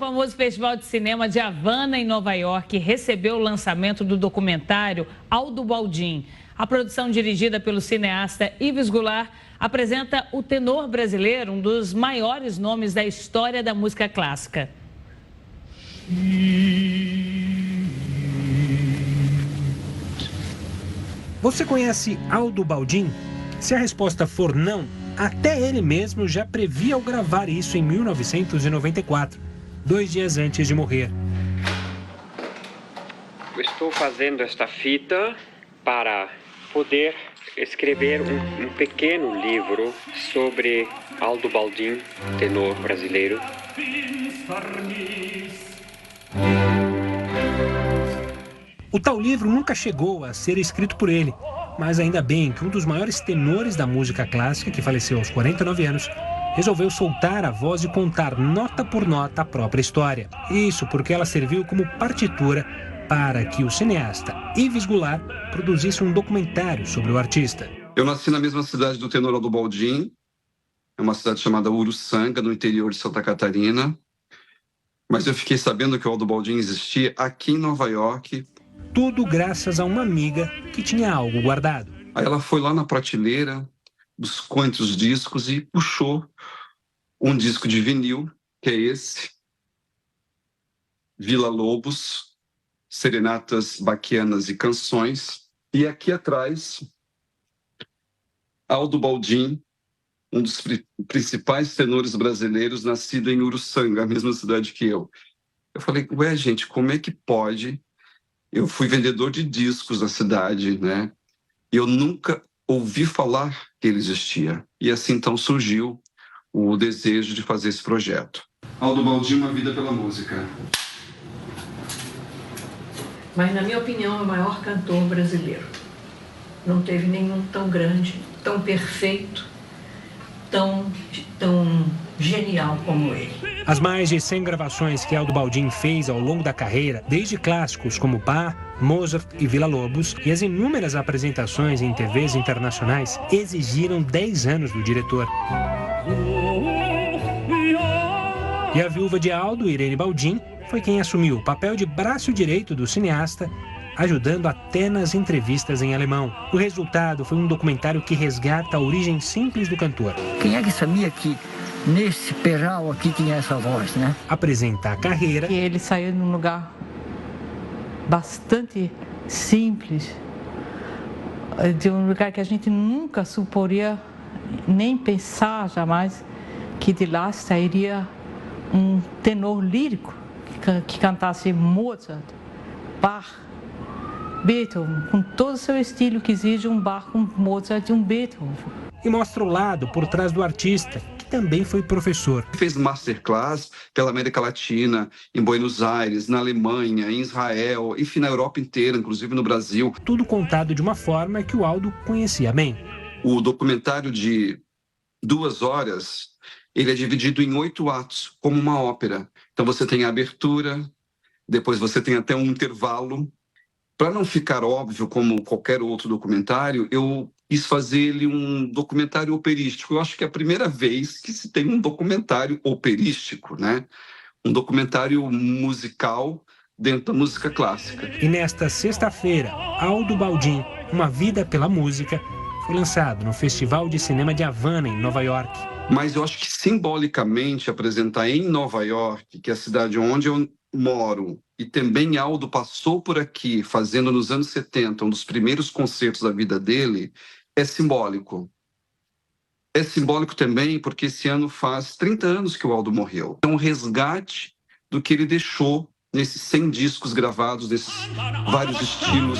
famoso Festival de Cinema de Havana, em Nova York, recebeu o lançamento do documentário Aldo Baldin. A produção, dirigida pelo cineasta Yves Goulart, apresenta o tenor brasileiro, um dos maiores nomes da história da música clássica. Você conhece Aldo Baldin? Se a resposta for não, até ele mesmo já previa ao gravar isso em 1994, 2 dias antes de morrer. Estou fazendo esta fita para poder escrever um pequeno livro sobre Aldo Baldin, tenor brasileiro. O tal livro nunca chegou a ser escrito por ele, mas ainda bem que um dos maiores tenores da música clássica, que faleceu aos 49 anos, resolveu soltar a voz e contar nota por nota a própria história. Isso porque ela serviu como partitura para que o cineasta Yves Goulart produzisse um documentário sobre o artista. Eu nasci na mesma cidade do tenor Aldo Baldin, é uma cidade chamada Uruçanga, no interior de Santa Catarina, mas eu fiquei sabendo que o Aldo Baldin existia aqui em Nova York. Tudo graças a uma amiga que tinha algo guardado. Aí ela foi lá na prateleira, buscou entre os discos e puxou um disco de vinil, que é esse, Villa-Lobos, Serenatas Baquianas e Canções. E aqui atrás, Aldo Baldin, um dos principais tenores brasileiros, nascido em Uruçanga, a mesma cidade que eu. Eu falei, ué, gente, como é que pode? Eu fui vendedor de discos na cidade, né? E eu nunca ouvi falar que ele existia. E assim, então, surgiu o desejo de fazer esse projeto. Aldo Baldin, Uma Vida pela Música. Mas, na minha opinião, é o maior cantor brasileiro. Não teve nenhum tão grande, tão perfeito, tão genial como ele. As mais de 100 gravações que Aldo Baldin fez ao longo da carreira, desde clássicos como Bach, Mozart e Villa-Lobos, e as inúmeras apresentações em TVs internacionais, exigiram 10 anos do diretor. E a viúva de Aldo, Irene Baldin, foi quem assumiu o papel de braço direito do cineasta, ajudando até nas entrevistas em alemão. O resultado foi um documentário que resgata a origem simples do cantor. Quem é que sabia que nesse pedal aqui tinha essa voz, né? Apresenta a carreira. E ele saiu num lugar bastante simples, de um lugar que a gente nunca suporia nem pensar jamais que de lá sairia um tenor lírico que cantasse Mozart, Bach, Beethoven, com todo o seu estilo que exige um Bach, um Mozart e um Beethoven. E mostra o lado por trás do artista, que também foi professor. Fez masterclass pela América Latina, em Buenos Aires, na Alemanha, em Israel, enfim, na Europa inteira, inclusive no Brasil. Tudo contado de uma forma que o Aldo conhecia bem. O documentário de 2 horas, ele é dividido em 8 atos, como uma ópera. Então você tem a abertura, depois você tem até um intervalo. Para não ficar óbvio como qualquer outro documentário, eu quis fazer ele um documentário operístico. Eu acho que é a primeira vez que se tem um documentário operístico, né? Um documentário musical dentro da música clássica. E nesta sexta-feira, Aldo Baldin, Uma Vida pela Música, foi lançado no Festival de Cinema de Havana, em Nova York. Mas eu acho que simbolicamente apresentar em Nova York, que é a cidade onde eu moro, e também Aldo passou por aqui, fazendo nos anos 70, um dos primeiros concertos da vida dele, é simbólico. É simbólico também porque esse ano faz 30 anos que o Aldo morreu. É um resgate do que ele deixou nesses 100 discos gravados, desses vários estilos.